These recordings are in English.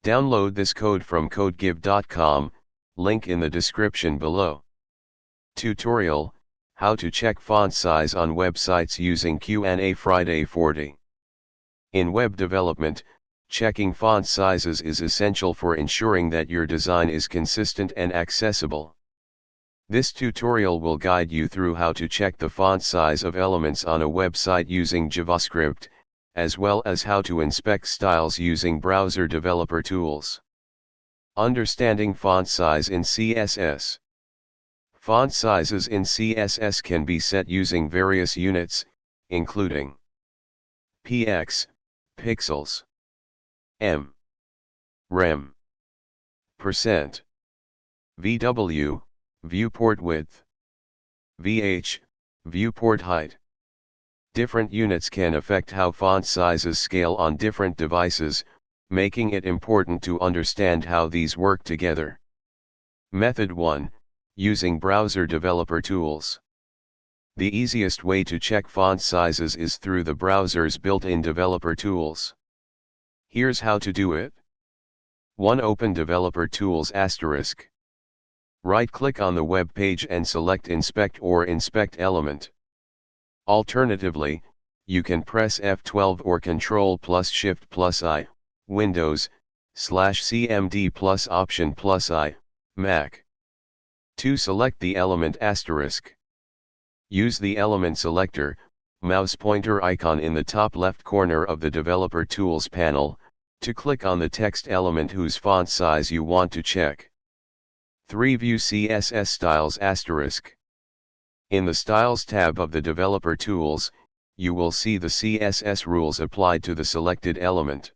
Download this code from codegive.com, link in the description below. Tutorial: How to check font size on websites using Q&A Friday 40. In web development, checking font sizes is essential for ensuring that your design is consistent and accessible. This tutorial will guide you through how to check the font size of elements on a website using JavaScript, as well as how to inspect styles using browser developer tools. Understanding font size in CSS. Font sizes in CSS can be set using various units, including px, pixels, rem, percent, vw, viewport width, vh, viewport height. Different units can affect how font sizes scale on different devices, making it important to understand how these work together. Method 1. Using browser developer tools. The easiest way to check font sizes is through the browser's built-in developer tools. Here's how to do it. 1. Open Developer Tools *. Right-click on the web page and select Inspect or Inspect Element. Alternatively, you can press F12 or ctrl+shift+i, Windows, /cmd+option+i, Mac. 2. Select the element *. Use the element selector, mouse pointer icon in the top left corner of the Developer Tools panel, to click on the text element whose font size you want to check. 3. View CSS Styles *. In the Styles tab of the Developer Tools, you will see the CSS rules applied to the selected element.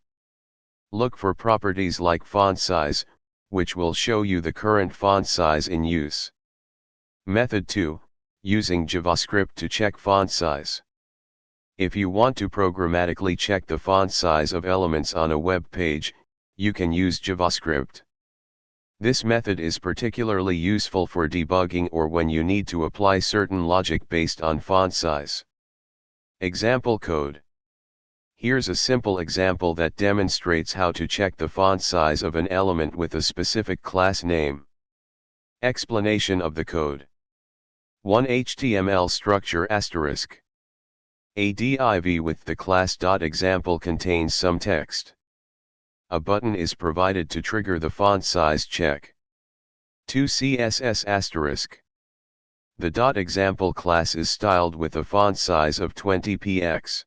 Look for properties like font size, which will show you the current font size in use. Method 2. Using JavaScript to check font size. If you want to programmatically check the font size of elements on a web page, you can use JavaScript. This method is particularly useful for debugging or when you need to apply certain logic based on font size. Example code. Here's a simple example that demonstrates how to check the font size of an element with a specific class name. Explanation of the code. 1. HTML structure *. A div with the class .example contains some text. A button is provided to trigger the font size check. 2. CSS *. The .example class is styled with a font size of 20 px.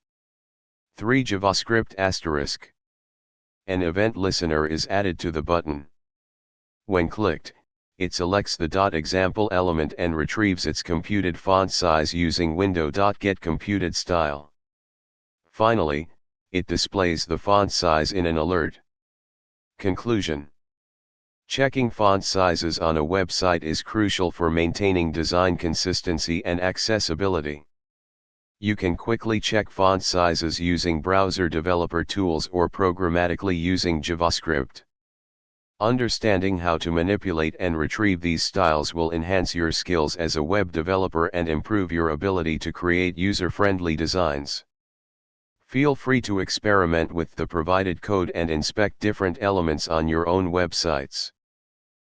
3. JavaScript *. An event listener is added to the button. When clicked, it selects the .example element and retrieves its computed font size using window.getComputedStyle. Finally, it displays the font size in an alert. Conclusion. Checking font sizes on a website is crucial for maintaining design consistency and accessibility. You can quickly check font sizes using browser developer tools or programmatically using JavaScript. Understanding how to manipulate and retrieve these styles will enhance your skills as a web developer and improve your ability to create user-friendly designs. Feel free to experiment with the provided code and inspect different elements on your own websites.